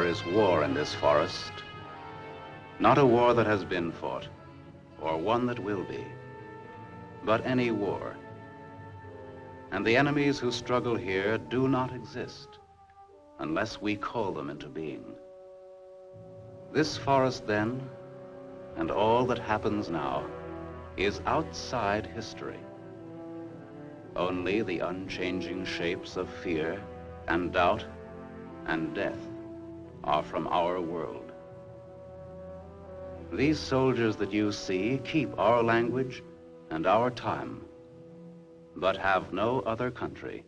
is war in this forest. Not a war that has been fought, or one that will be, but any war. And the enemies who struggle here do not exist unless we call them into being. This forest then, and all that happens now, is outside history. Only the unchanging shapes of fear and doubt and death are from our world. These soldiers that you see keep our language and our time, but have no other country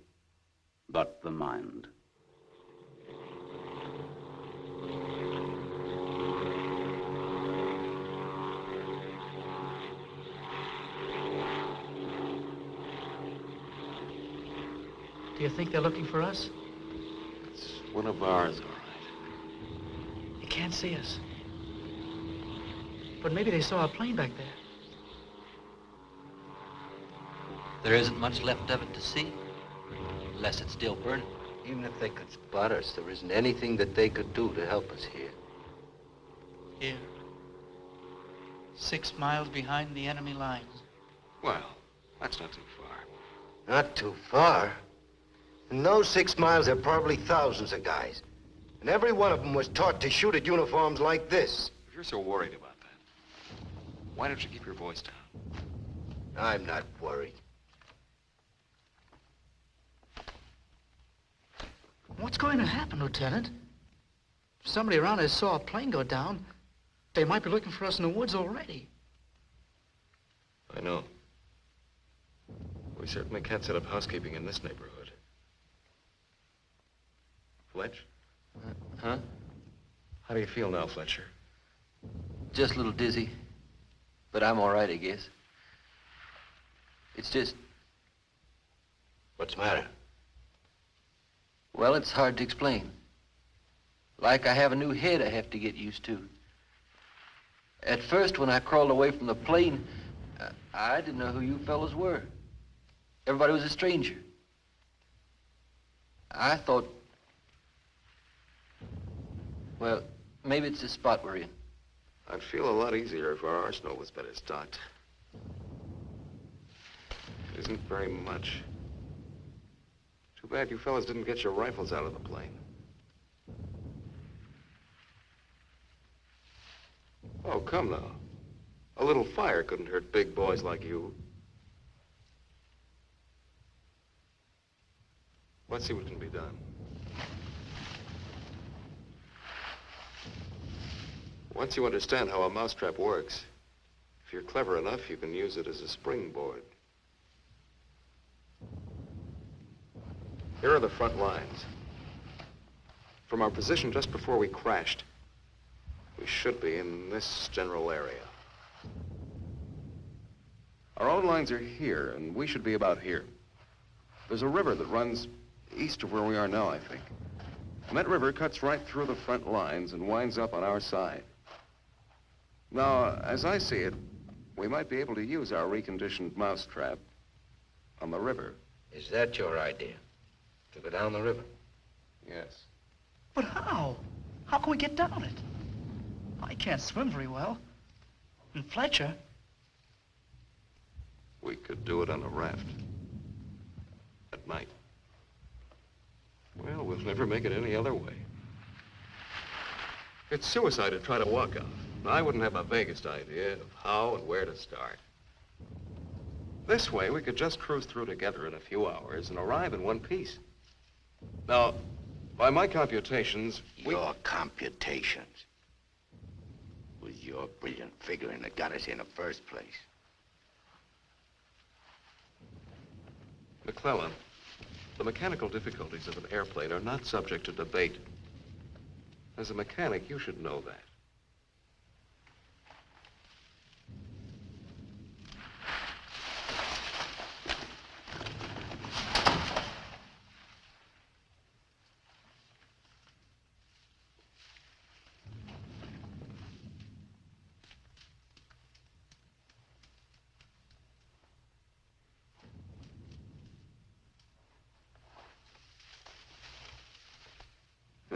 but the mind. Do you think they're looking for us? It's one of ours, all right. They can't see us. But maybe they saw a plane back there. There isn't much left of it to see, unless it's still burning. Even if they could spot us, there isn't anything that they could do to help us here. Here. 6 miles behind the enemy lines. Well, that's not too far. Not too far. In those 6 miles, there are probably thousands of guys. And every one of them was taught to shoot at uniforms like this. If you're so worried about that, why don't you keep your voice down? I'm not worried. What's going to happen, Lieutenant? If somebody around us saw a plane go down, they might be looking for us in the woods already. I know. We certainly can't set up housekeeping in this neighborhood. Fletch? Huh? How do you feel now, Fletcher? Just a little dizzy, but I'm all right, I guess. It's just, What's the matter? well, it's hard to explain. Like I have a new head I have to get used to. At first, when I crawled away from the plane, I didn't know who you fellows were. Everybody was a stranger. I thought, well, maybe it's the spot we're in. I'd feel a lot easier if our arsenal was better stocked. It isn't very much. Too bad you fellas didn't get your rifles out of the plane. Oh, come now. A little fire couldn't hurt big boys like you. Let's see what can be done. Once you understand how a mousetrap works, if you're clever enough, you can use it as a springboard. Here are the front lines. From our position just before we crashed, we should be in this general area. Our own lines are here, and we should be about here. There's a river that runs east of where we are now, I think. And that river cuts right through the front lines and winds up on our side. Now, as I see it, we might be able to use our reconditioned mousetrap on the river. Is that your idea? To go down the river? Yes. But how? How can we get down it? I can't swim very well. And Fletcher? We could do it on a raft. At night. Well, we'll never make it any other way. It's suicide to try to walk out. I wouldn't have the vaguest idea of how and where to start. This way, we could just cruise through together in a few hours and arrive in one piece. Now, by my computations, Your computations. It was your brilliant figuring that got us here in the first place. McClellan, the mechanical difficulties of an airplane are not subject to debate. As a mechanic, you should know that.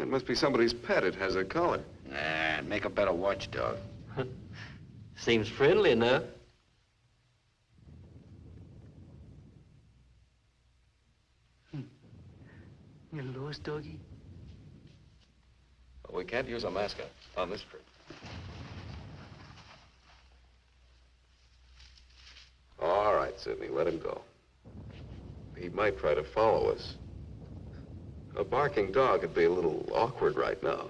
It must be somebody's pet. It has a collar. Nah, make a better watchdog. Seems friendly enough. You lost, doggy? Well, we can't use a mascot on this trip. All right, Sidney, let him go. He might try to follow us. A barking dog would be a little awkward right now.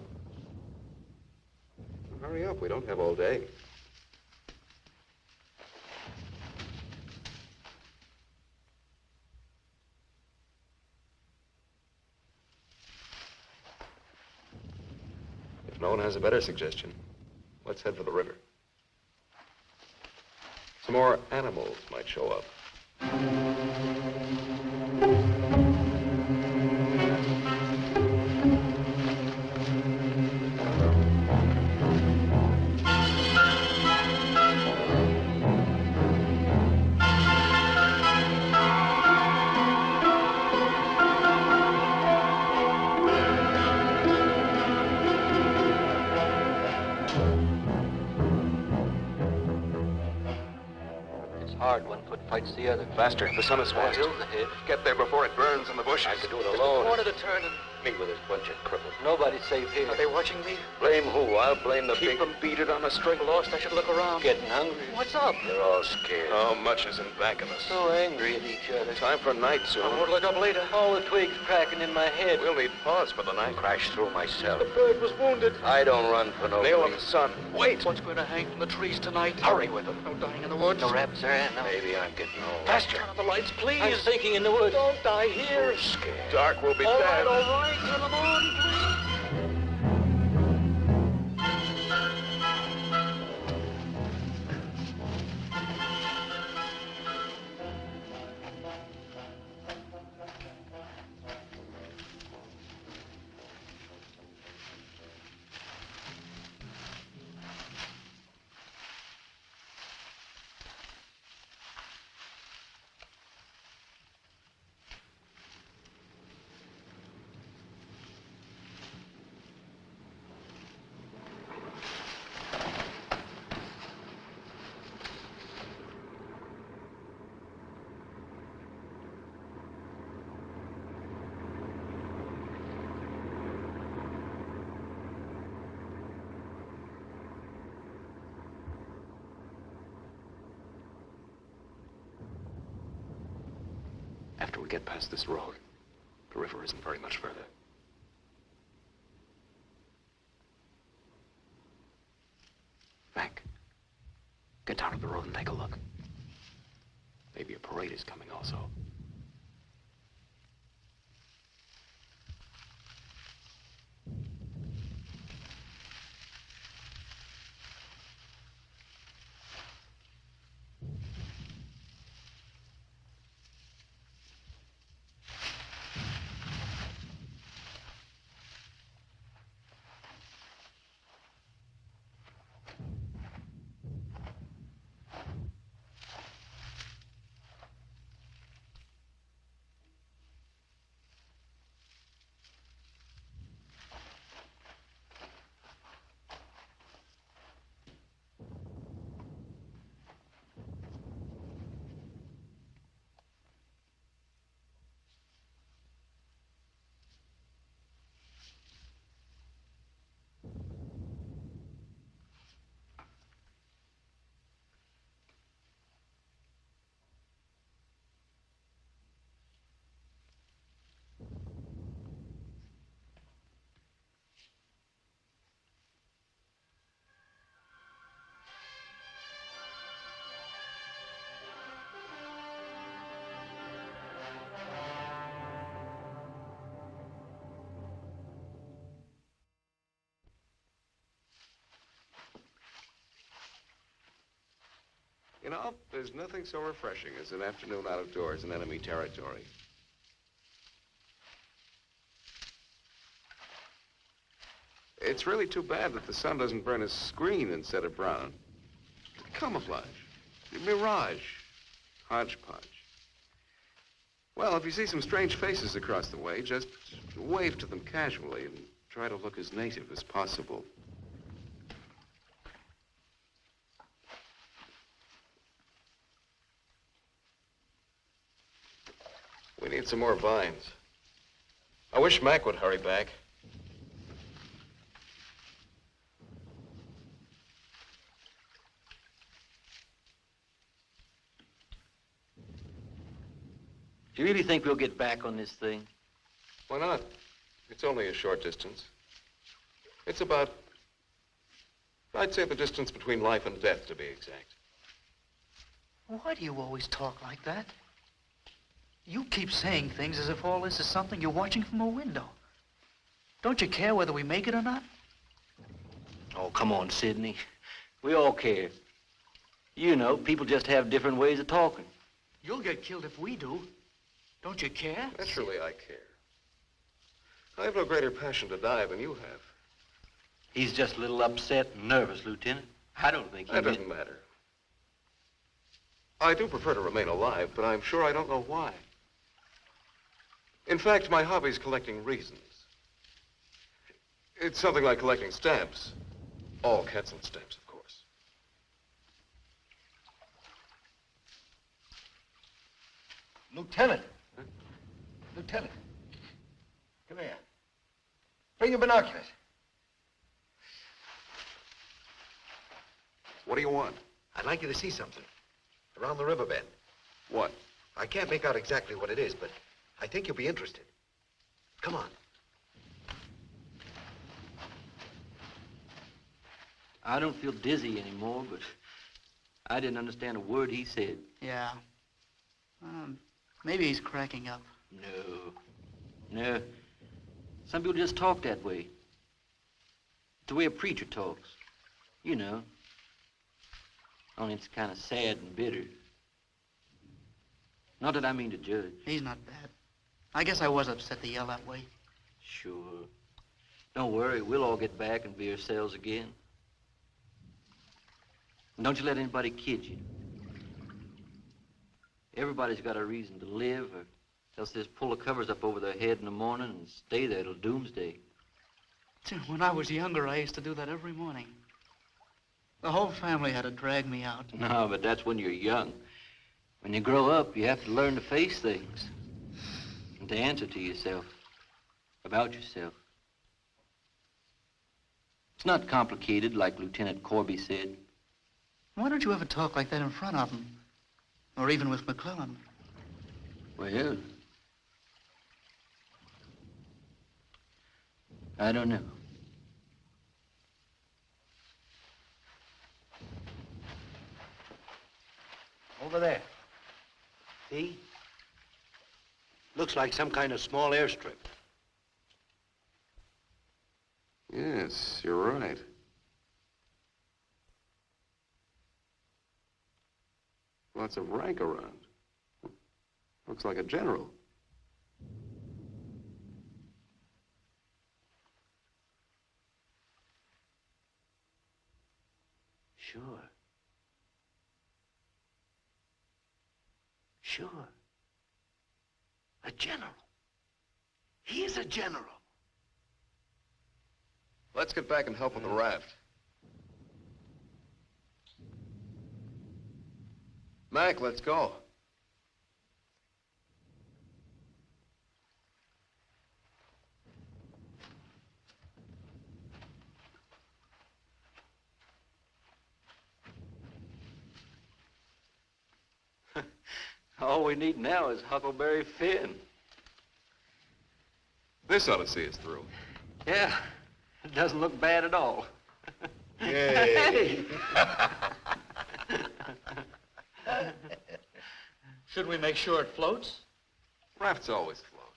Hurry up, we don't have all day. If no one has a better suggestion, let's head for the river. Some more animals might show up. Hard, one foot fights the other. Faster, the sun is west. Hill's ahead. Get there before it burns in the bushes. I could do it alone. Corner to turn and Me with this bunch of cripples. nobody's safe here. Are they watching me? Blame who? I'll blame the Keep big... them beat it on a string. Lost, I should look around. Getting hungry. What's up? They're all scared. How much is in back of us? So angry at each other. Time for night soon. I'll look up later. All the twigs cracking in my head. We'll need pause for the night. Crash through myself. The bird was wounded. I don't run for no Nail of the reason. sun. Wait! What's going to hang from the trees tonight? Hurry with them. No dying in the woods. No rap, sir. No. Maybe I'm getting old. Faster. Turn on the lights, please. I'm sinking in the woods. Don't die here. Scared. Dark will be All dead. right. Turn them on, please. After we get past this road, the river isn't very much further. Frank, get down to the road and take a look. Maybe a parade is coming also. You know, there's nothing so refreshing as an afternoon out of doors in enemy territory. It's really too bad that the sun doesn't burn his screen instead of brown. Camouflage, mirage, hodgepodge. Well, if you see some strange faces across the way, just wave to them casually and try to look as native as possible. We need some more vines. I wish Mac would hurry back. Do you really think we'll get back on this thing? Why not? It's only a short distance. It's about, I'd say the distance between life and death, to be exact. Why do you always talk like that? You keep saying things as if all this is something you're watching from a window. Don't you care whether we make it or not? Oh, come on, Sidney. We all care. You know, people just have different ways of talking. You'll get killed if we do. Don't you care? Naturally, I care. I have no greater passion to die than you have. He's just a little upset and nervous, Lieutenant. I don't think he That doesn't matter. I do prefer to remain alive, but I'm sure I don't know why. In fact, my hobby's collecting reasons. It's something like collecting stamps. All Quetzal stamps, of course. Lieutenant. Huh? Lieutenant. Come here. Bring your binoculars. What do you want? I'd like you to see something. Around the riverbed. What? I can't make out exactly what it is, but I think you'll be interested. Come on. I don't feel dizzy anymore, but I didn't understand a word he said. Yeah. Maybe he's cracking up. No. Some people just talk that way. It's the way a preacher talks. You know. Only it's kind of sad and bitter. Not that I mean to judge. He's not bad. I guess I was upset to yell that way. Sure. Don't worry, we'll all get back and be ourselves again. And don't you let anybody kid you. Everybody's got a reason to live, or else they just pull the covers up over their head in the morning and stay there till doomsday. When I was younger, I used to do that every morning. The whole family had to drag me out. No, but that's when you're young. When you grow up, you have to learn to face things. And to answer to yourself. About yourself. It's not complicated, like Lieutenant Corby said. Why don't you ever talk like that in front of him? Or even with McClellan? Well, I don't know. Over there. See? Looks like some kind of small airstrip. Yes, you're right. Lots of rank around. Looks like a general. Sure. Sure. A general. He is a general. Let's get back and help with the raft. Mac, let's go. All we need now is Huckleberry Finn. This ought to see us through. Yeah, it doesn't look bad at all. Yay! Should we make sure it floats? Rafts always float.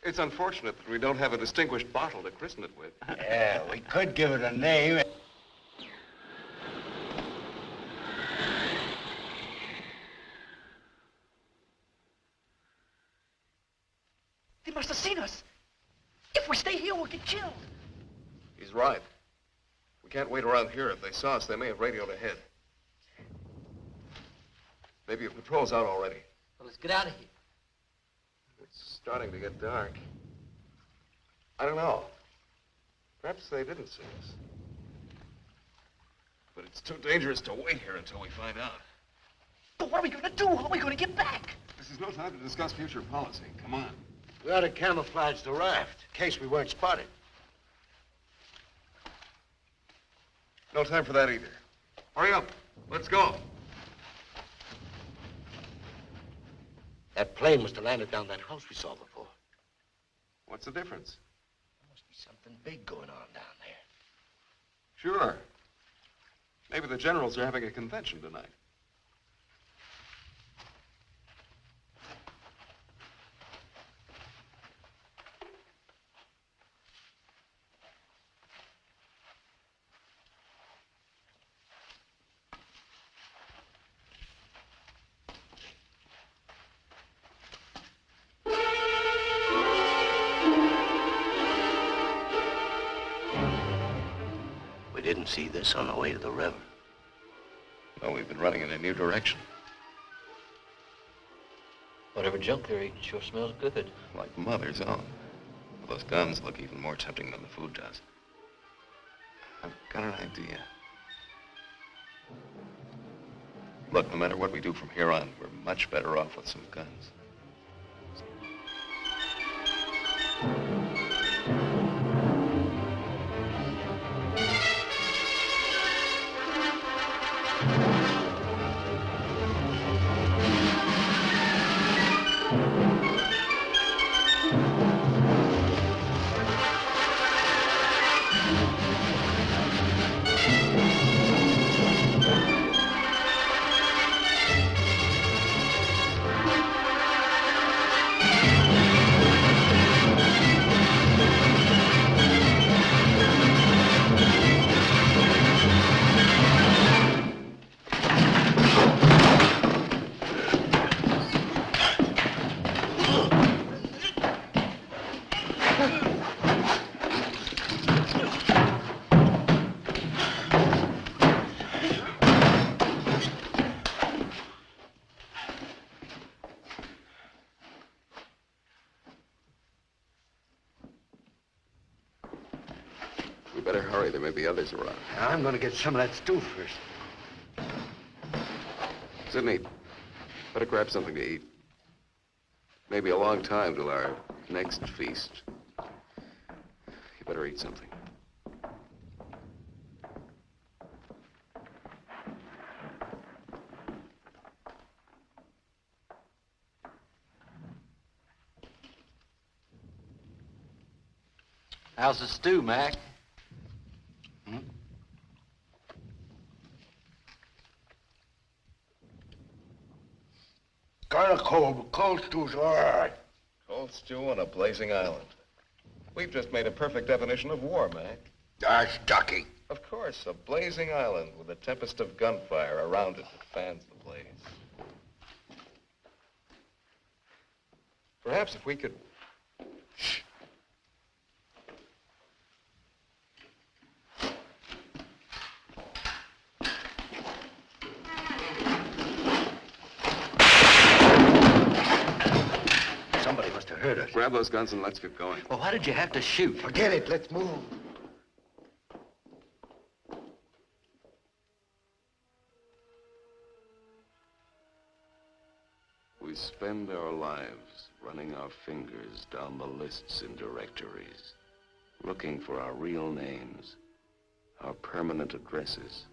It's unfortunate that we don't have a distinguished bottle to christen it with. Yeah, we could give it a name. They must have seen us. If we stay here, we'll get killed. He's right. We can't wait around here. If they saw us, they may have radioed ahead. Maybe a patrol's out already. Well, let's get out of here. It's starting to get dark. I don't know. Perhaps they didn't see us. But it's too dangerous to wait here until we find out. But what are we going to do? How are we going to get back? This is no time to discuss future policy. Come on. We ought to camouflage the raft, in case we weren't spotted. No time for that either. Hurry up. Let's go. That plane must have landed down that house we saw before. What's the difference? There must be something big going on down there. Sure. Maybe the generals are having a convention tonight. We didn't see this on the way to the river. No, we've been running in a new direction. Whatever junk they're eating sure smells good. Like Mother's own. Those guns look even more tempting than the food does. I've got an idea. Look, no matter what we do from here on, we're much better off with some guns. We better hurry. There may be others around. I'm gonna get some of that stew first. Sidney, better grab something to eat. Maybe a long time till our next feast. You better eat something. How's the stew, Mac? Kinda cold, but cold stew's all right. Cold stew on a blazing island. We've just made a perfect definition of war, Mac. That's ducky. Of course, a blazing island with a tempest of gunfire around it that fans the blaze. Perhaps if we could... Shh. Somebody must have heard us. Grab those guns and let's get going. Well, why did you have to shoot? Forget it. Let's move. We spend our lives running our fingers down the lists in directories, looking for our real names, our permanent addresses.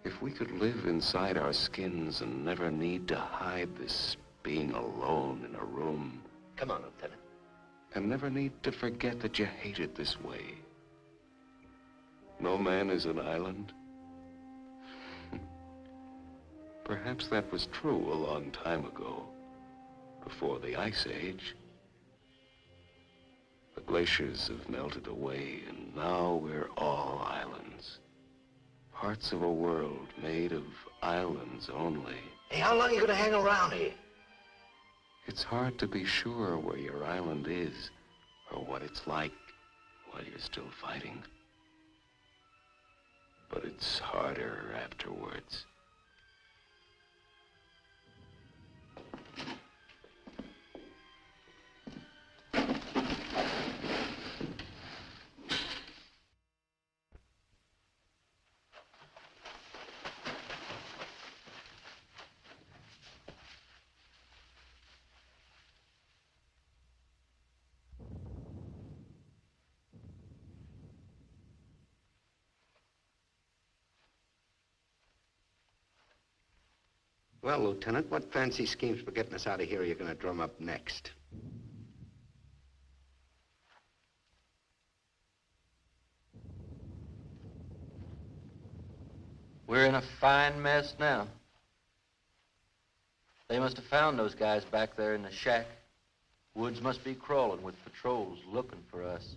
If we could live inside our skins and never need to hide this being alone in a room, Come on, Lieutenant. and never need to forget that you hate it this way. No man is an island. Perhaps that was true a long time ago, before the Ice Age. The glaciers have melted away, and now we're all islands. Parts of a world made of islands only. Hey, how long are you gonna hang around here? It's hard to be sure where your island is, or what it's like while you're still fighting. But it's harder afterwards. Well, Lieutenant, what fancy schemes for getting us out of here are you going to drum up next? We're in a fine mess now. They must have found those guys back there in the shack. Woods must be crawling with patrols looking for us.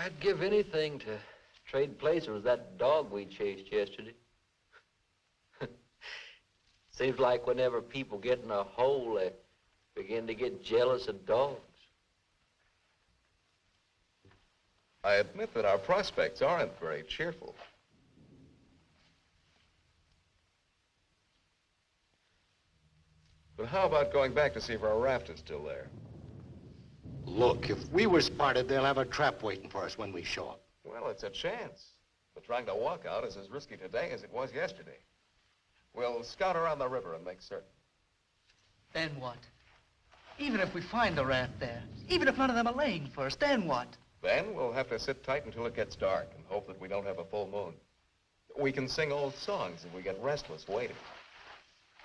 I'd give anything to trade places with that dog we chased yesterday. Seems like whenever people get in a hole, they begin to get jealous of dogs. I admit that our prospects aren't very cheerful. But how about going back to see if our raft is still there? Look, if we were spotted, they'll have a trap waiting for us when we show up. Well, it's a chance. But trying to walk out is as risky today as it was yesterday. We'll scout around the river and make certain. Then what? Even if we find the raft there, even if none of them are laying for us, then what? Then we'll have to sit tight until it gets dark and hope that we don't have a full moon. We can sing old songs if we get restless waiting.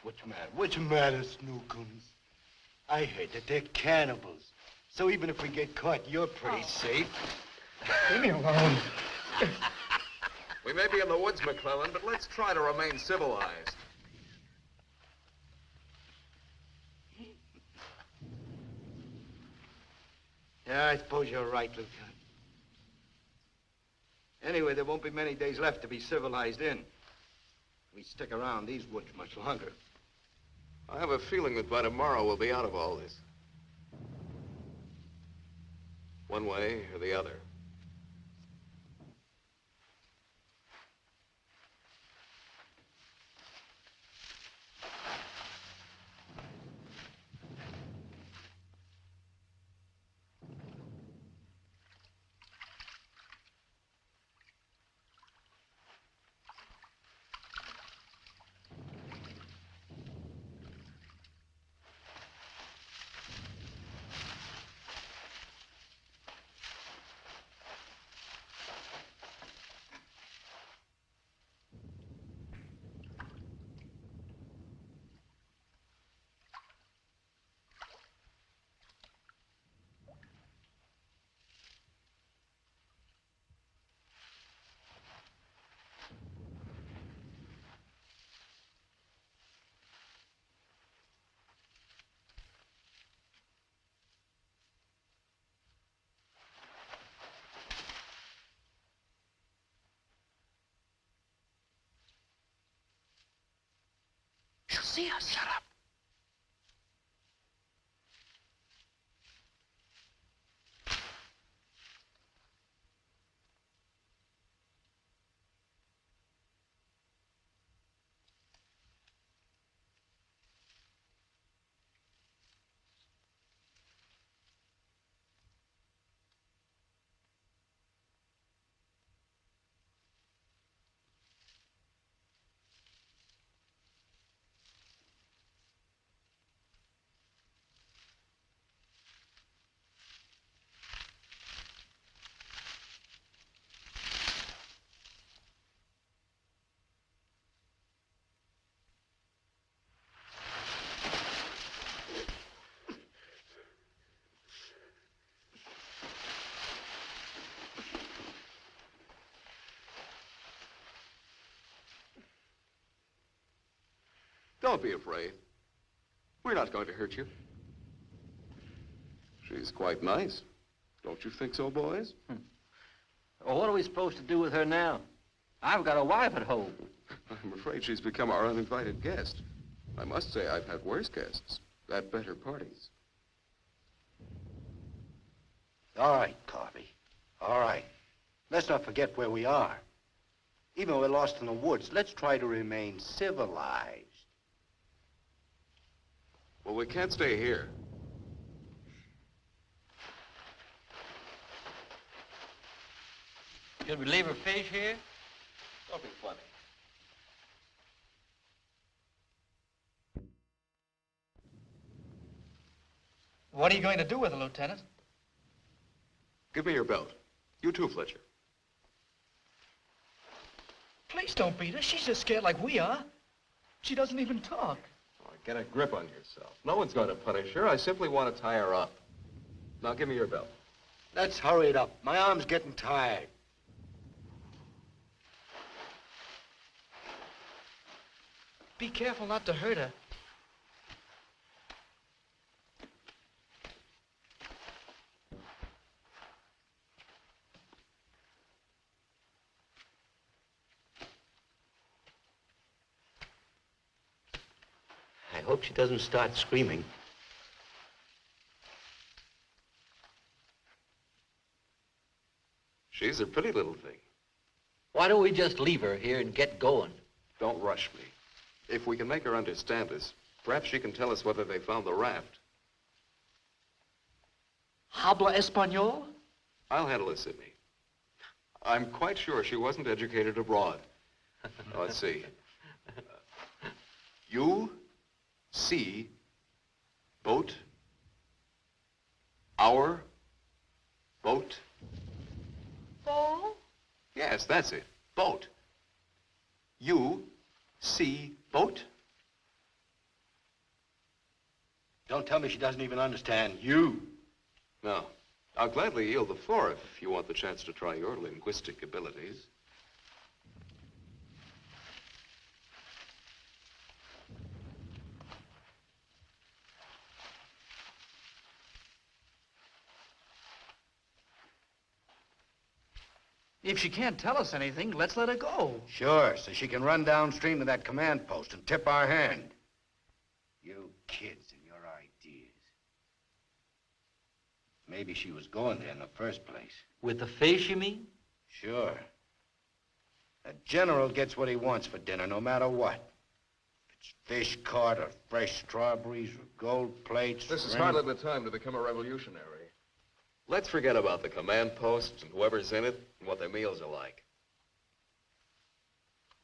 What's the matter? What's the matter, Snookums? I heard that they're cannibals. So even if we get caught, you're pretty safe. Leave me alone. We may be in the woods, McClellan, but let's try to remain civilized. Yeah, I suppose you're right, Lieutenant. Anyway, there won't be many days left to be civilized in. We stick around these woods much longer. I have a feeling that by tomorrow we'll be out of all this. One way or the other. She'll see us. Shut up. Don't be afraid. We're not going to hurt you. She's quite nice. Don't you think so, boys? Well, what are we supposed to do with her now? I've got a wife at home. I'm afraid she's become our uninvited guest. I must say I've had worse guests at better parties. All right, Carvey. All right. Let's not forget where we are. Even though we're lost in the woods, let's try to remain civilized. Well, we can't stay here. Should we leave her fish here? Don't be funny. What are you going to do with her, Lieutenant? Give me your belt. You too, Fletcher. Please. Please don't beat her. She's just scared like we are. She doesn't even talk. Oh, get a grip on yourself. No one's going to punish her. I simply want to tie her up. Now, give me your belt. Let's hurry it up. My arm's getting tired. Be careful not to hurt her. I hope she doesn't start screaming. She's a pretty little thing. Why don't we just leave her here and get going? Don't rush me. If we can make her understand us, perhaps she can tell us whether they found the raft. Habla Espanol? I'll handle it, Sidney. I'm quite sure she wasn't educated abroad. Now, let's see. You see boat, our boat. Ball? Yes, that's it. Boat. You see boat? Don't tell me she doesn't even understand you. No. I'll gladly yield the floor if you want the chance to try your linguistic abilities. If she can't tell us anything, let's let her go. Sure, so she can run downstream to that command post and tip our hand. You kids and your ideas. Maybe she was going there in the first place. With the fish, you mean? Sure. A general gets what he wants for dinner, no matter what. If it's fish caught or fresh strawberries or gold plates. This is or any- hardly the time to become a revolutionary. Let's forget about the command post and whoever's in it and what their meals are like.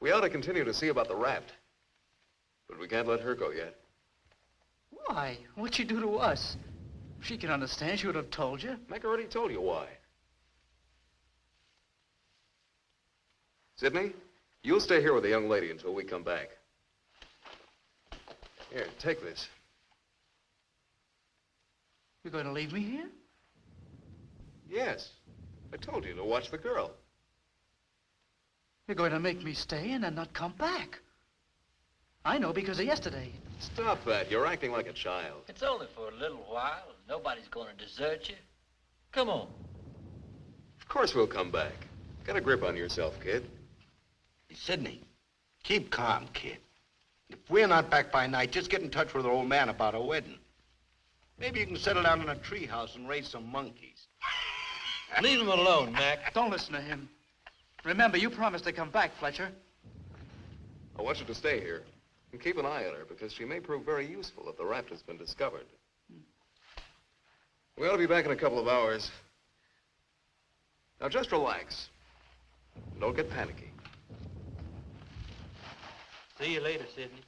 We ought to continue to see about the raft. But we can't let her go yet. Why? What'd she do to us? If she can understand, she would have told you. Mac already told you why. Sidney, you'll stay here with the young lady until we come back. Here, take this. You're going to leave me here? Yes. I told you to watch the girl. You're going to make me stay and then not come back. I know because of yesterday. Stop that. You're acting like a child. It's only for a little while. Nobody's going to desert you. Come on. Of course we'll come back. Get a grip on yourself, kid. Hey, Sidney, keep calm, kid. If we're not back by night, just get in touch with our old man about our wedding. Maybe you can settle down in a treehouse and raise some monkeys. Leave him alone, Mac. Don't listen to him. Remember, you promised to come back, Fletcher. I want you to stay here and keep an eye on her because she may prove very useful if the raft has been discovered. We ought to be back in a couple of hours. Now just relax. Don't get panicky. See you later, Sidney.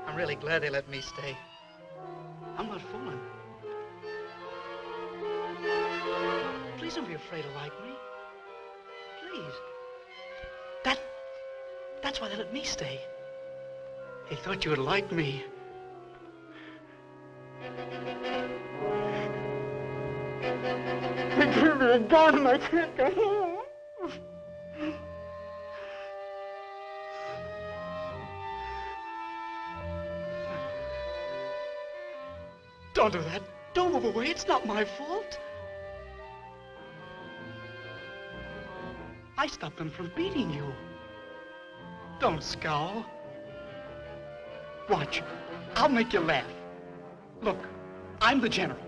I'm really glad they let me stay. I'm not fooling. Please don't be afraid to like me. Please. That's why they let me stay. They thought you would like me. They gave me a gun and I can't go home. Don't do that. Don't move away. It's not my fault. I stopped them from beating you. Don't scowl. Watch. I'll make you laugh. Look, I'm the general.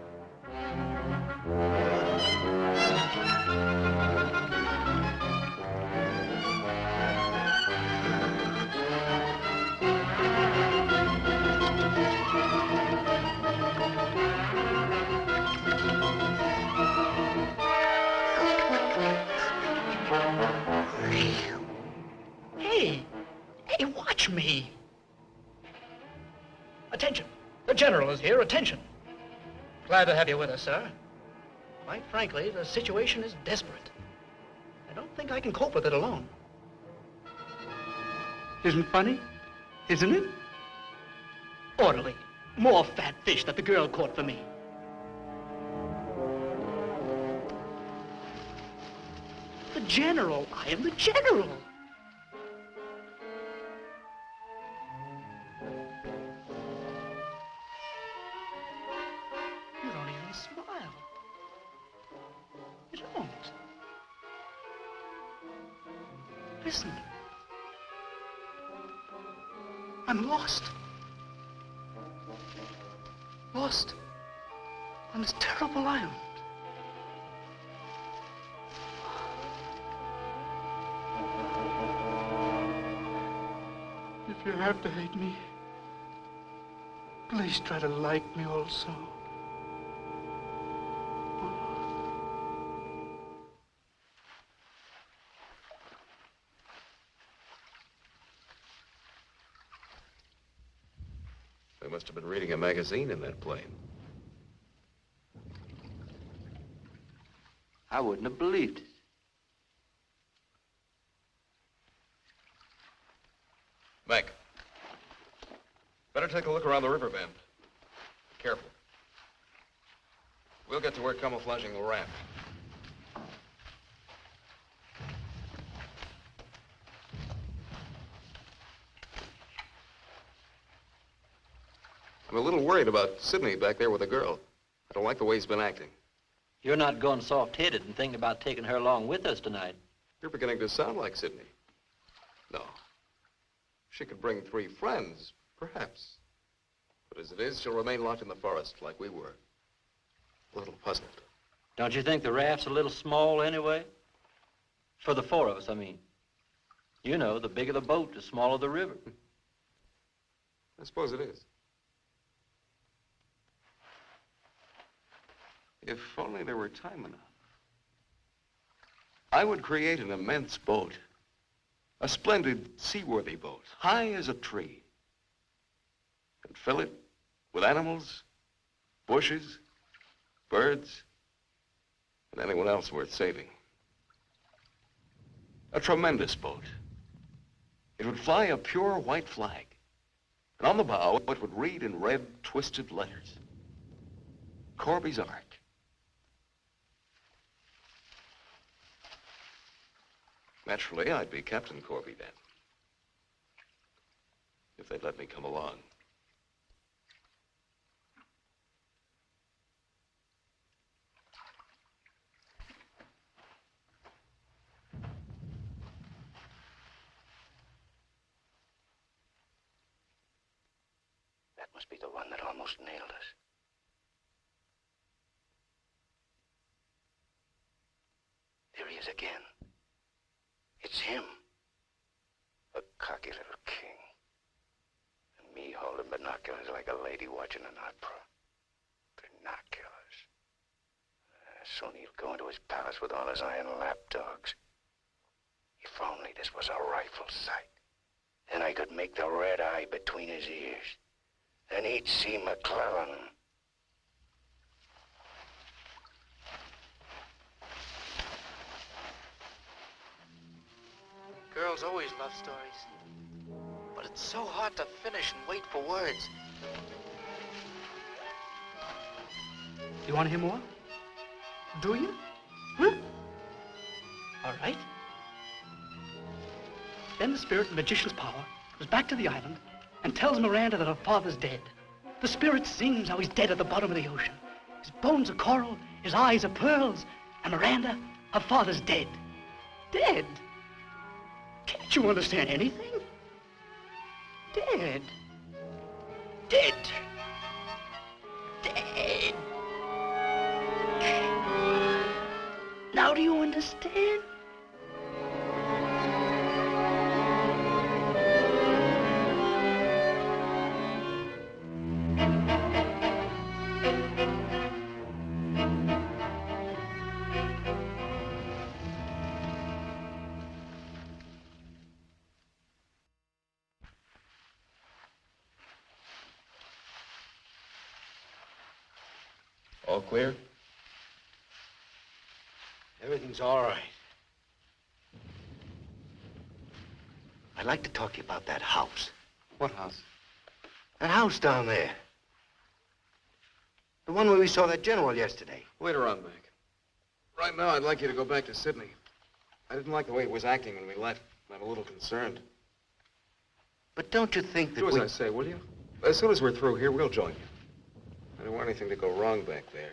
officers here, attention. Glad to have you with us, sir. Quite frankly, the situation is desperate. I don't think I can cope with it alone. Isn't funny? Isn't it? Orderly, more fat fish that the girl caught for me. The general. I am the general. You don't even smile. You don't. Listen. I'm lost. Lost on this terrible island. If you have to hate me, please try to like me also. They must have been reading a magazine in that plane. I wouldn't have believed it. Mac, better take a look around the river bend. Careful. We'll get to work camouflaging the raft. I'm a little worried about Sidney back there with the girl. I don't like the way he's been acting. You're not going soft-headed and thinking about taking her along with us tonight. You're beginning to sound like Sidney. No. She could bring 3 friends, perhaps. But as it is, she'll remain locked in the forest like we were. A little puzzled. Don't you think the raft's a little small anyway? For the 4 of us, I mean. You know, the bigger the boat, the smaller the river. I suppose it is. If only there were time enough, I would create an immense boat. A splendid, seaworthy boat, high as a tree. And fill it with animals, bushes, birds, and anyone else worth saving. A tremendous boat. It would fly a pure white flag. And on the bow, it would read in red, twisted letters, Corby's Ark. Naturally, I'd be Captain Corby then. If they'd let me come along. That must be the one that almost nailed us. There he is again. It's him. A cocky little king. And me holding binoculars like a lady watching an opera. Binoculars. Soon he'll go into his palace with all his iron lapdogs. If only this was a rifle sight. Then I could make the red eye between his ears. Then he'd see McClellan. Girls always love stories. But it's so hard to finish and wait for words. You want to hear more? Do you? Huh? All right. Then the spirit of the magician's power goes back to the island and tells Miranda that her father's dead. The spirit sings how he's dead at the bottom of the ocean. His bones are coral, his eyes are pearls, and Miranda, her father's dead. Dead? Can't you understand anything? Dead. Dead. Dead. Now do you understand? All clear? Everything's all right. I'd like to talk to you about that house. What house? That house down there. The one where we saw that general yesterday. Later on, Mac. Right now, I'd like you to go back to Sydney. I didn't like the way it was acting when we left. I'm a little concerned. But don't you think that Do as I say, will you? As soon as we're through here, we'll join you. I don't want anything to go wrong back there.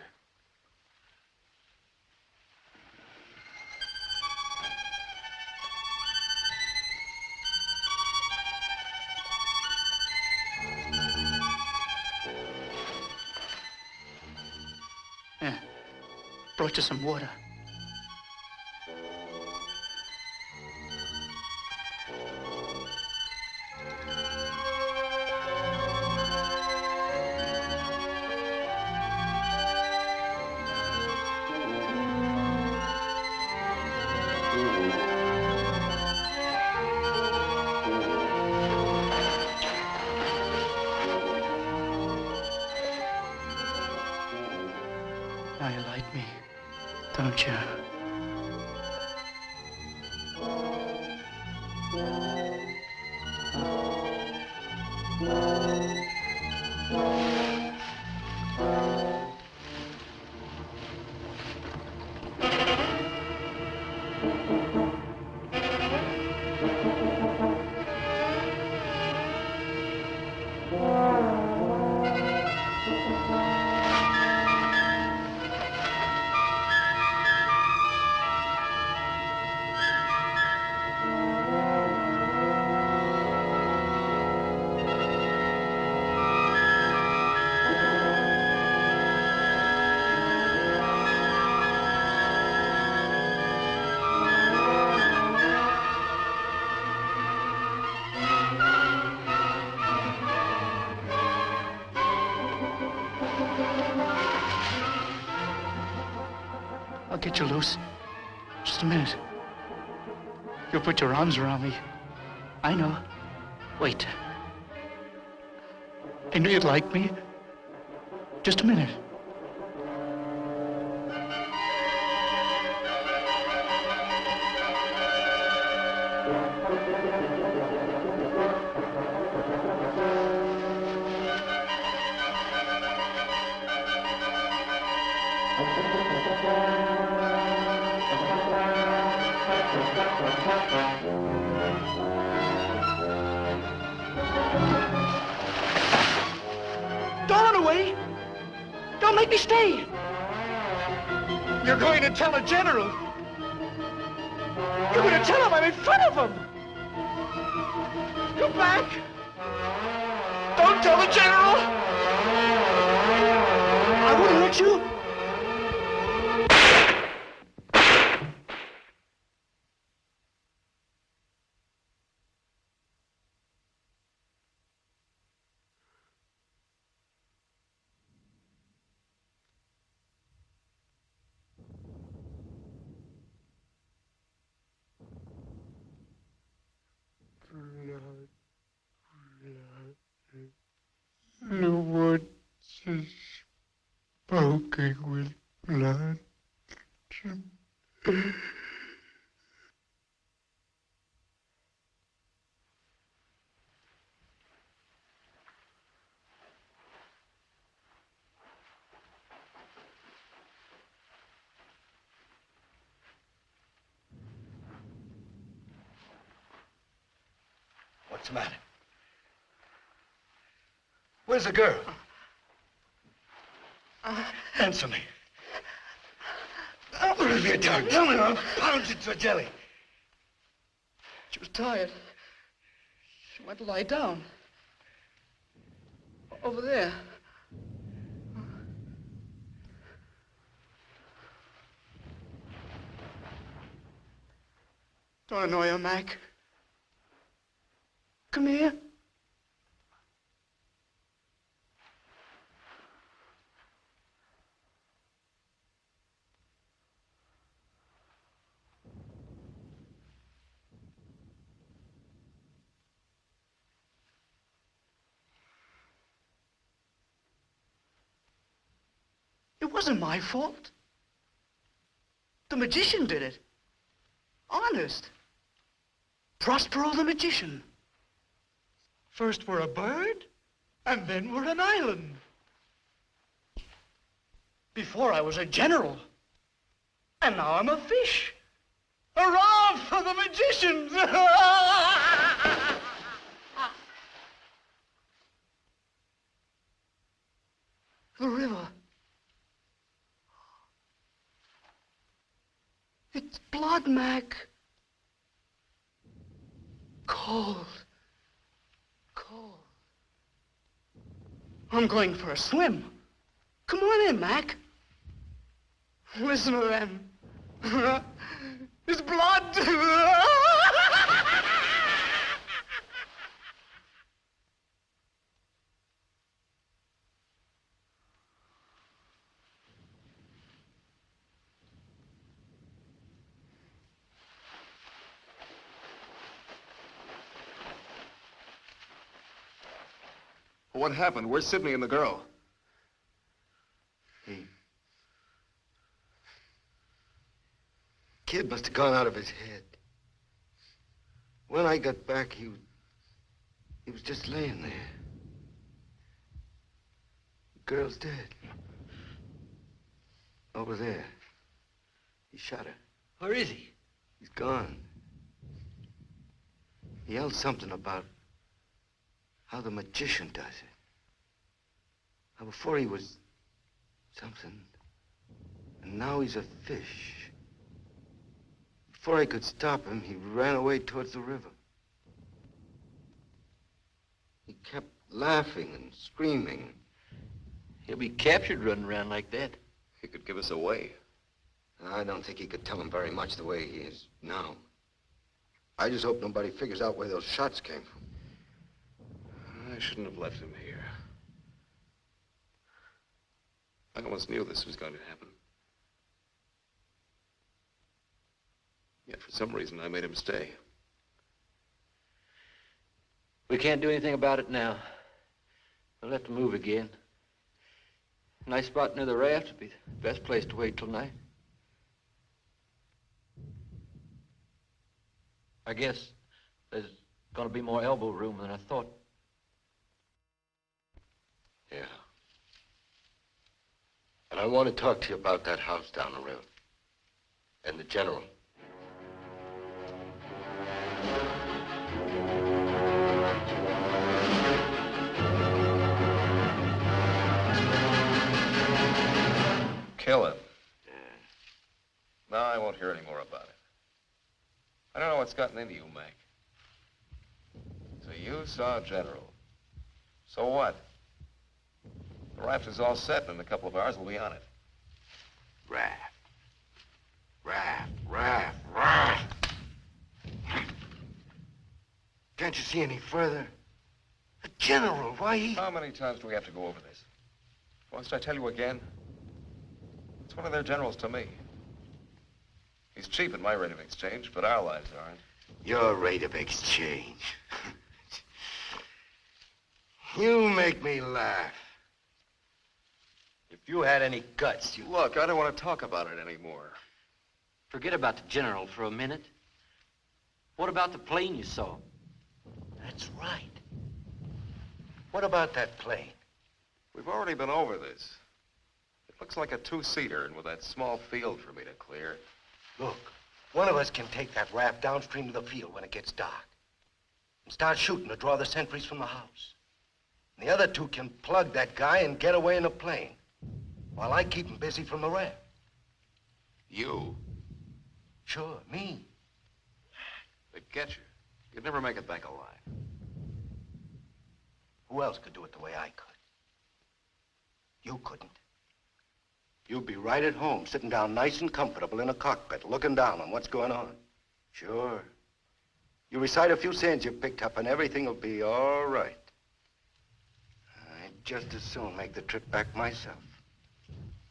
Yeah. Brought you some water. Now you like me, don't you? I'll get you loose. Just a minute. You'll put your arms around me. I know. Wait. I knew you'd like me. Just a minute. Don't run away! Don't make me stay! You're going to tell the general! You're going to tell him I'm in front of him! Come back! Don't tell the general! I wouldn't let you! The woods is smoking with blood. What's the matter? Where's the girl? Answer me. What have you done? Tell me, or I'll pound you to a jelly. She was tired. She went to lie down. Over there. Don't annoy her, Mac. Come here. It wasn't my fault. The magician did it. Honest. Prospero the magician. First we're a bird, and then we're an island. Before I was a general. And now I'm a fish. Hurrah for the magicians! The river. It's blood, Mac. Cold. Cold. I'm going for a swim. Come on in, Mac. Listen to them. It's blood. What happened? Where's Sidney and the girl? Kid must have gone out of his head. When I got back, he was just laying there. The girl's dead. Over there. He shot her. Where is he? He's gone. He yelled something about how the magician does it. How before he was something, and now he's a fish. Before I could stop him, he ran away towards the river. He kept laughing and screaming. He'll be captured running around like that. He could give us away. I don't think he could tell him very much the way he is now. I just hope nobody figures out where those shots came from. I shouldn't have left him here. I almost knew this was going to happen. Yet for some reason, I made him stay. We can't do anything about it now. We'll have to move again. A nice spot near the raft would be the best place to wait till night. I guess there's gonna be more elbow room than I thought. Yeah. And I want to talk to you about that house down the road. And the general. Kill him. Yeah. No, I won't hear any more about it. I don't know what's gotten into you, Mac. So you saw General. So what? The raft is all set, and in a couple of hours we'll be on it. Raft. Raft, raft, raft. Can't you see any further? The general, why he... How many times do we have to go over this? Must I tell you again? It's one of their generals to me. He's cheap at my rate of exchange, but our lives aren't. Your rate of exchange. You make me laugh. If you had any guts, you... Look, I don't want to talk about it anymore. Forget about the general for a minute. What about the plane you saw? That's right. What about that plane? We've already been over this. It looks like a two-seater, and with that small field for me to clear. Look, one of us can take that raft downstream to the field when it gets dark and start shooting to draw the sentries from the house. And the other two can plug that guy and get away in a plane while I keep him busy from the raft. You? Sure, me. They'd get you. You'd never make it back alive. Who else could do it the way I could? You couldn't. You'd be right at home, sitting down nice and comfortable in a cockpit, looking down on what's going on. Sure. You recite a few sayings you picked up, and everything will be all right. I'd just as soon make the trip back myself.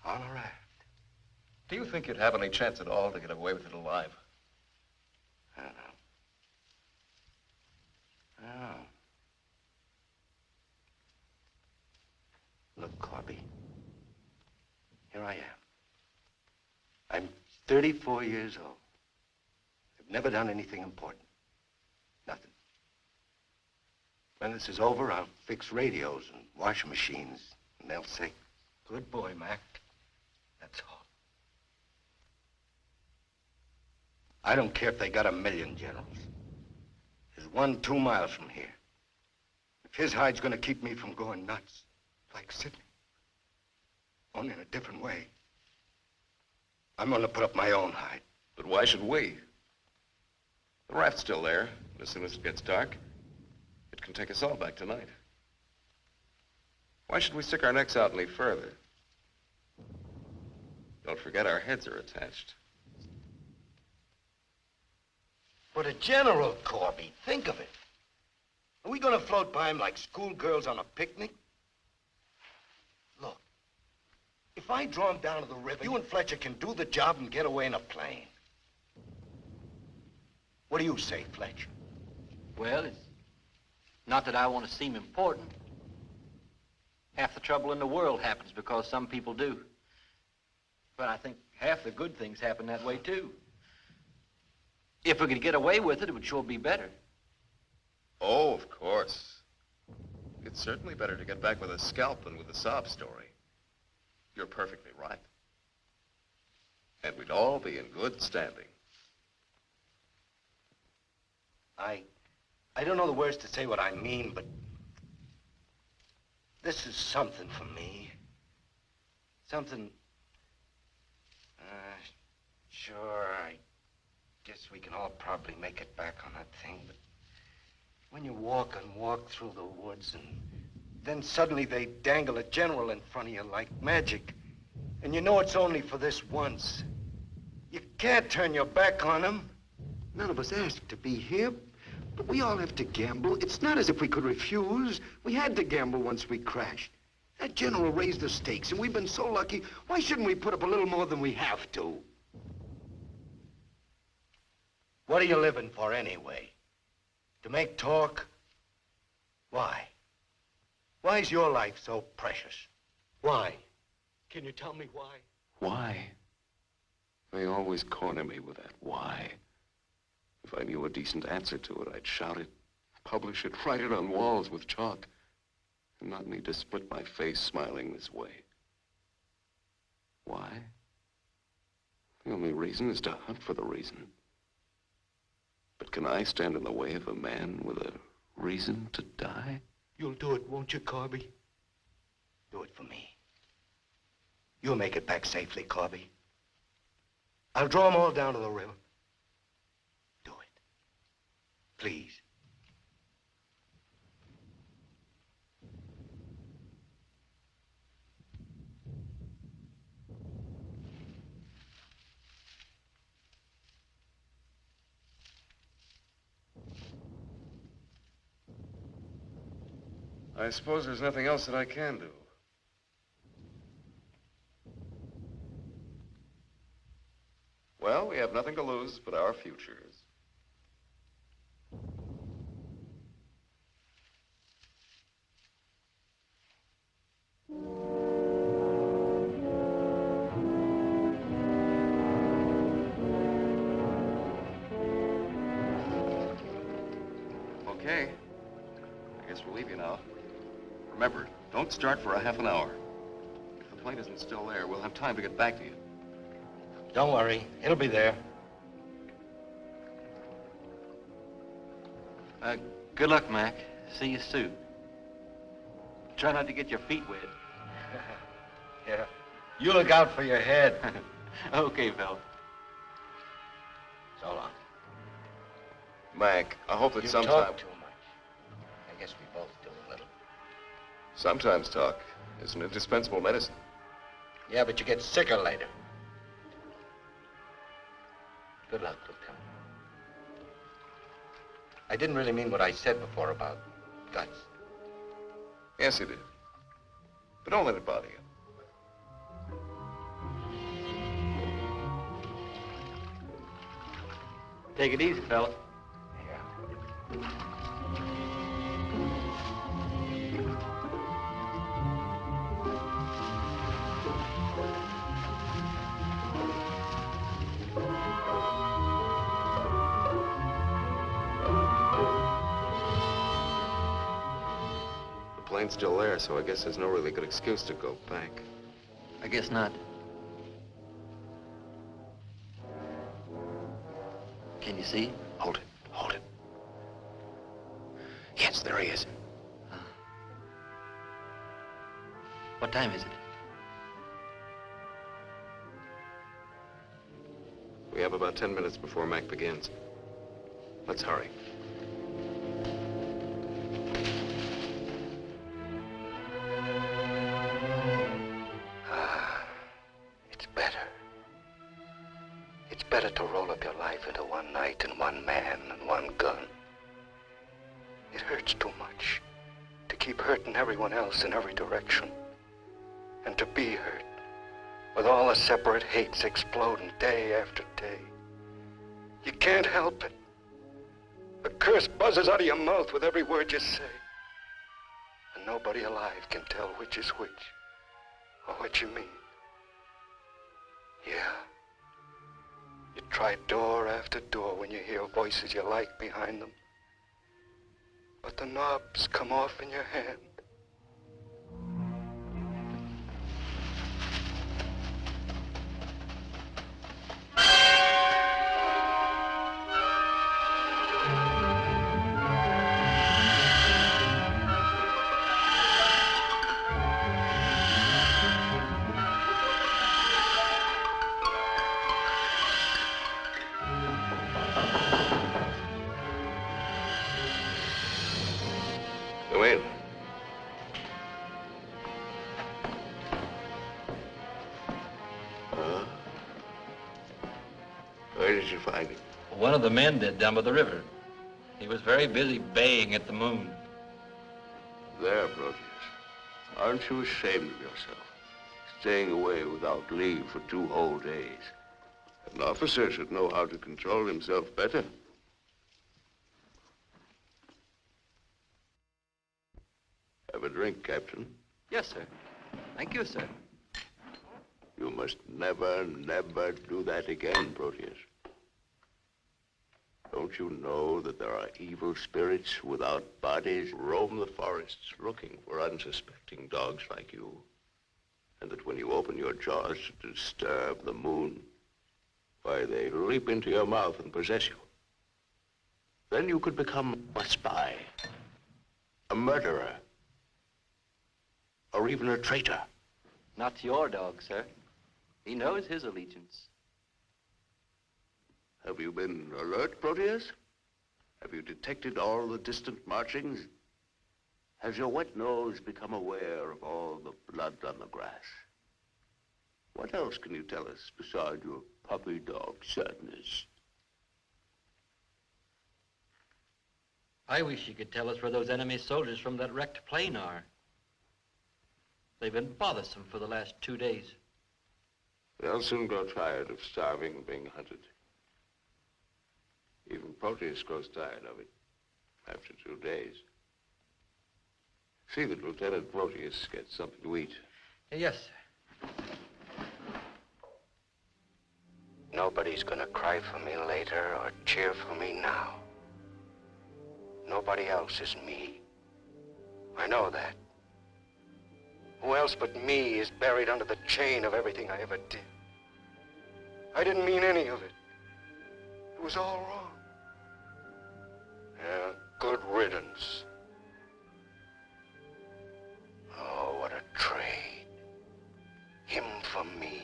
On a raft. Do you think you'd have any chance at all to get away with it alive? I don't know. I don't know. Look, Corby. Here I am. I'm 34 years old. I've never done anything important. Nothing. When this is over, I'll fix radios and washing machines, and they'll say, "Good boy, Mac." That's all. I don't care if they got 1,000,000 generals. There's one 2 miles from here. If his hide's gonna keep me from going nuts, like Sidney, only in a different way, I'm gonna put up my own hide. But why should we? The raft's still there, and as soon as it gets dark, it can take us all back tonight. Why should we stick our necks out any further? Don't forget our heads are attached. But a general, Corby, think of it. Are we gonna float by him like schoolgirls on a picnic? Look, if I draw him down to the river, you and Fletcher can do the job and get away in a plane. What do you say, Fletcher? Well, it's not that I want to seem important. Half the trouble in the world happens because some people do. But I think half the good things happen that way, too. If we could get away with it, it would sure be better. Oh, of course. It's certainly better to get back with a scalp than with a sob story. You're perfectly right. And we'd all be in good standing. I don't know the words to say what I mean, but this is something for me. Something, sure, I guess we can all probably make it back on that thing, but when you walk and walk through the woods and then suddenly they dangle a general in front of you like magic, and you know it's only for this once. You can't turn your back on him. None of us asked to be here, but we all have to gamble. It's not as if we could refuse. We had to gamble once we crashed. That general raised the stakes, and we've been so lucky. Why shouldn't we put up a little more than we have to? What are you living for anyway? To make talk? Why? Why is your life so precious? Why? Can you tell me why? Why? They always corner me with that why. If I knew a decent answer to it, I'd shout it, publish it, write it on walls with chalk, and not need to split my face smiling this way. Why? The only reason is to hunt for the reason. But can I stand in the way of a man with a reason to die? You'll do it, won't you, Corby? Do it for me. You'll make it back safely, Corby. I'll draw them all down to the river. Do it. Please. I suppose there's nothing else that I can do. Well, we have nothing to lose but our futures. Okay. I guess we'll leave you now. Remember, don't start for a half an hour. If the plane isn't still there, we'll have time to get back to you. Don't worry. It'll be there. Good luck, Mac. See you soon. Try not to get your feet wet. Yeah. You look out for your head. Okay, fella. So long. Mac, I hope that You sometime... talk too much. I guess we both do a little. Sometimes talk is an indispensable medicine. Yeah, but you get sicker later. Good luck, Lieutenant. I didn't really mean what I said before about guts. Yes, you did. But don't let it bother you. Take it easy, fella. Yeah. plane's still there, so I guess there's no really good excuse to go back. I guess not. Can you see? Hold it, hold it. Yes, there he is. What time is it? We have about 10 minutes before Mac begins. Let's hurry. It's better. It's better to roll up your life into one night and one man and one gun. It hurts too much to keep hurting everyone else in every direction. And to be hurt, with all the separate hates exploding day after day. You can't help it. The curse buzzes out of your mouth with every word you say. And nobody alive can tell which is which, or what you mean. Yeah. You try door after door when you hear voices you like behind them. But the knobs come off in your hand. Go in. Where did you find him? One of the men did down by the river. He was very busy baying at the moon. There, Proteus. Aren't you ashamed of yourself? Staying away without leave for 2 whole days. An officer should know how to control himself better. Have a drink, Captain. Yes, sir. Thank you, sir. You must never, never do that again, Proteus. Don't you know that there are evil spirits without bodies who roam the forests looking for unsuspecting dogs like you? And that when you open your jaws to disturb the moon, why, they leap into your mouth and possess you. Then you could become a spy, a murderer, or even a traitor. Not to your dog, sir. He knows his allegiance. Have you been alert, Proteus? Have you detected all the distant marchings? Has your wet nose become aware of all the blood on the grass? What else can you tell us besides your puppy dog sadness? I wish you could tell us where those enemy soldiers from that wrecked plane are. They've been bothersome for the last 2 days. They'll soon grow tired of starving and being hunted. Even Proteus grows tired of it after 2 days. See that Lieutenant Proteus gets something to eat. Yes, sir. Nobody's gonna cry for me later or cheer for me now. Nobody else is me. I know that. Who else but me is buried under the chain of everything I ever did? I didn't mean any of it. It was all wrong. Yeah, good riddance. Oh, what a trade. Him for me.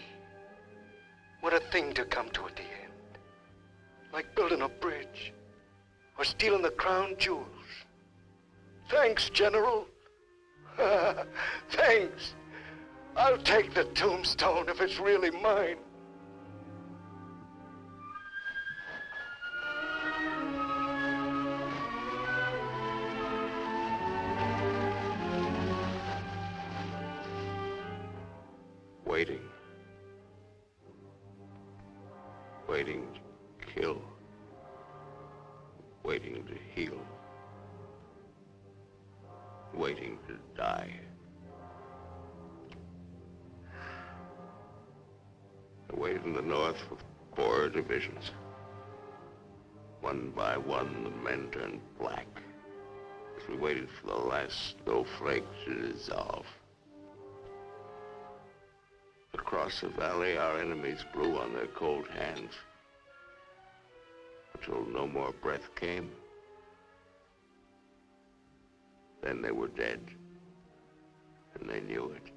What a thing to come to at the end. Like building a bridge. Or stealing the crown jewels. Thanks, General. Thanks. I'll take the tombstone if it's really mine. Waiting. Waiting to kill. Waiting to heal. Waiting to die. I waited in the north for 4 divisions. One by one, the men turned black. as we waited for the last snowflake to dissolve. Across the valley, our enemies blew on their cold hands until no more breath came. Then they were dead, and they knew it.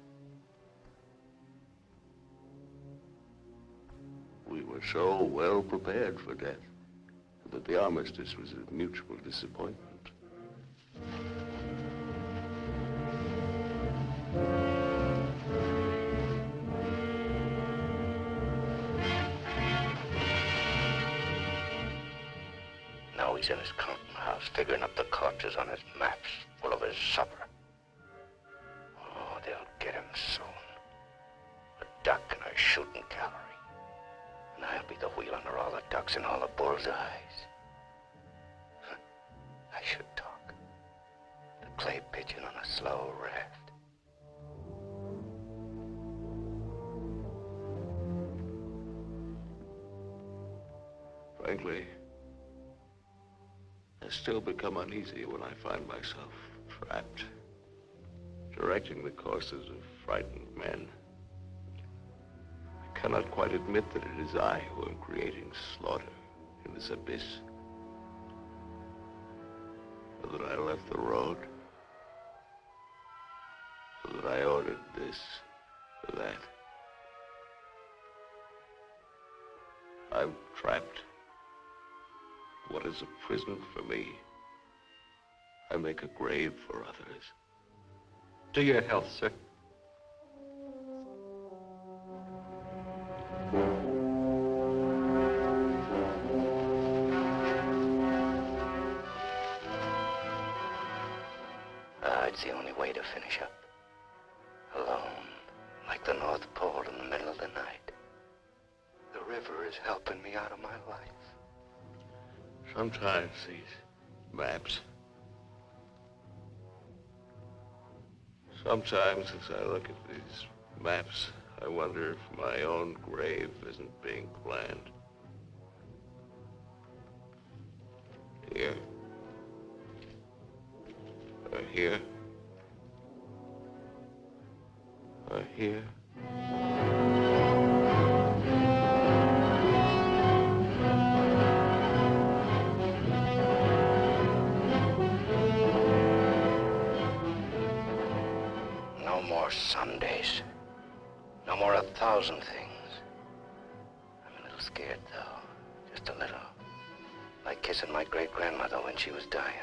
We were so well prepared for death that the armistice was a mutual disappointment. Now he's in his counting house, figuring up the corpses on his maps, full of his supper. Oh, they'll get him soon. A duck in a shooting gallery. And I'll be the wheel under all the ducks and all the bull's eyes. I should talk. The clay pigeon on a slow raft. Frankly, I still become uneasy when I find myself trapped, directing the courses of frightened men. I cannot quite admit that it is I who am creating slaughter in this abyss, or that I left the road, or that I ordered this or that. I'm trapped. What is a prison for me, I make a grave for others. To your health, sir. It's the only way to finish up. Alone, like the North Pole in the middle of the night. The river is helping me out of my life. Sometimes these maps, sometimes as I look at these maps, I wonder if my own grave isn't being planned. Here. Or here. Or here. No more Sundays. No more 1,000 things. I'm a little scared, though. Just a little. Like kissing my great-grandmother when she was dying.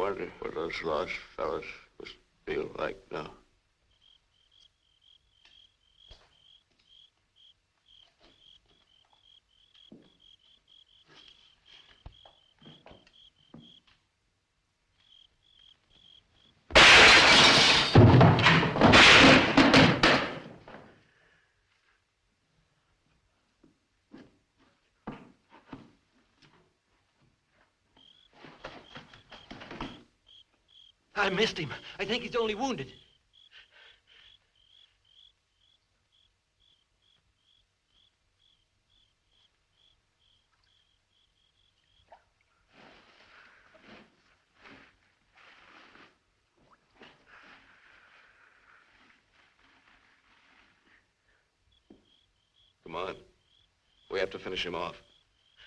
wonder what those lost fellas must feel like now. I missed him. I think he's only wounded. Come on. We have to finish him off.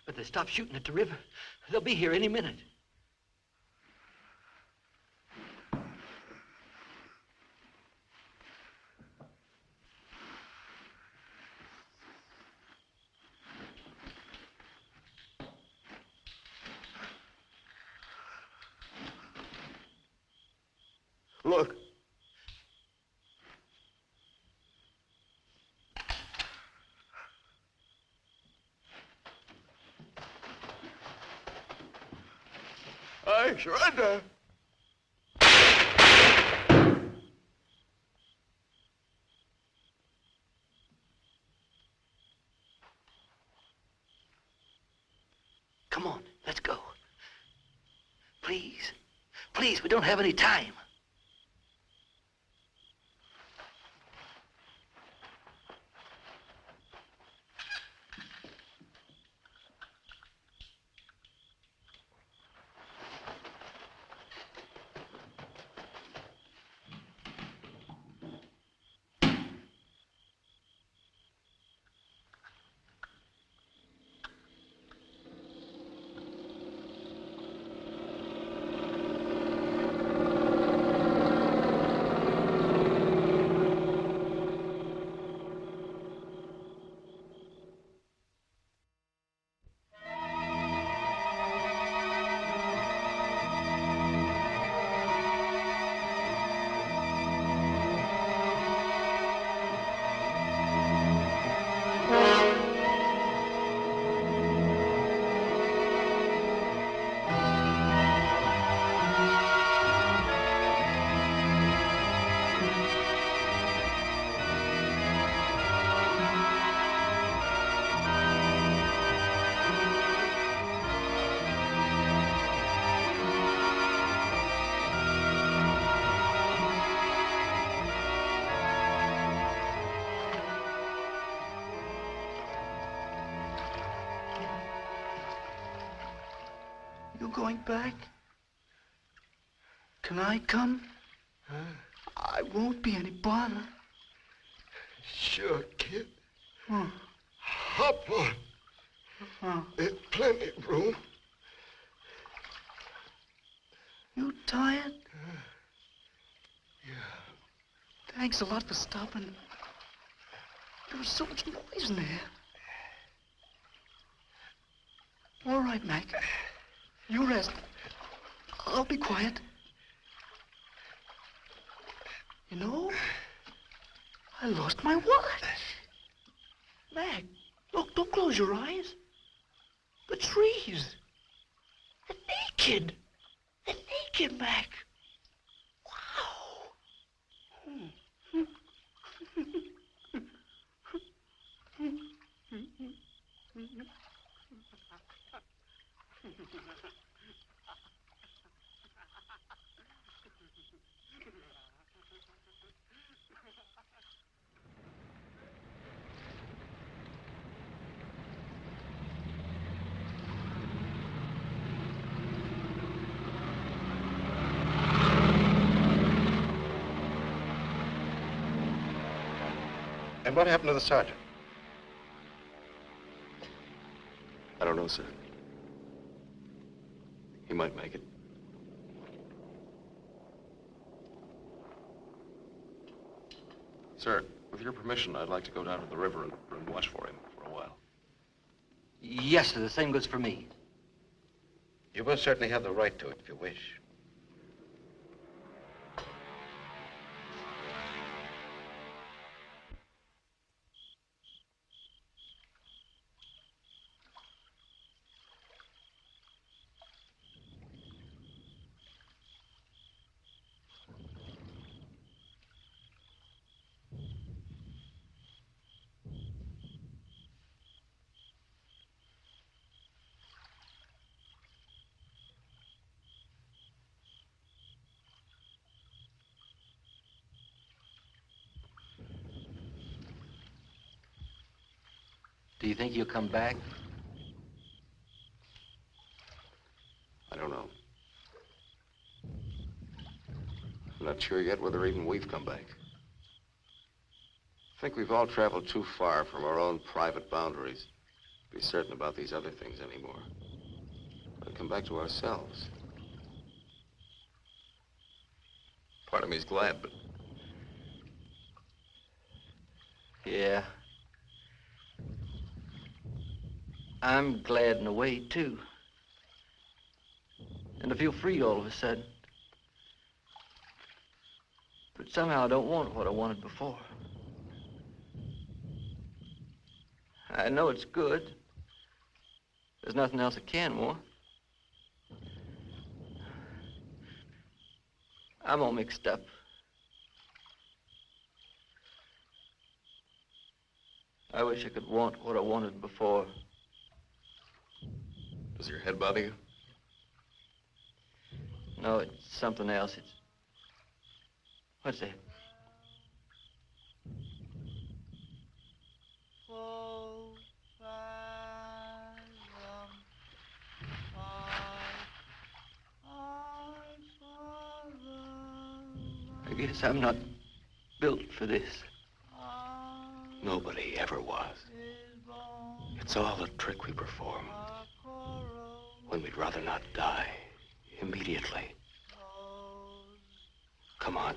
But they stopped shooting at the river. They'll be here any minute. Look. I surrender. Come on, let's go. Please. Please, we don't have any time. You going back? Can I come? I won't be any bother. Sure, kid. Huh. Hop on. Huh. There's plenty of room. You tired? Yeah. Thanks a lot for stopping. There was so much noise in there. All right, Mac. You rest. I'll be quiet. You know, I lost my watch. Mac, look, don't close your eyes. The trees. They're naked. They're naked, Mac. Wow. And what happened to the sergeant? I don't know, sir. He might make it. Sir, with your permission, I'd like to go down to the river and watch for him for a while. Yes, sir, the same goes for me. You will certainly have the right to it if you wish. Do you think he'll come back? I don't know. I'm not sure yet whether even we've come back. I think we've all traveled too far from our own private boundaries to be certain about these other things anymore. We'll come back to ourselves. Part of me's glad, but... Yeah. I'm glad in a way, too. And I feel free all of a sudden. But somehow I don't want what I wanted before. I know it's good. There's nothing else I can want. I'm all mixed up. I wish I could want what I wanted before. Does your head bother you? No, it's something else. It's... What's that? I guess I'm not built for this. Nobody ever was. It's all a trick we perform when we'd rather not die immediately. Come on.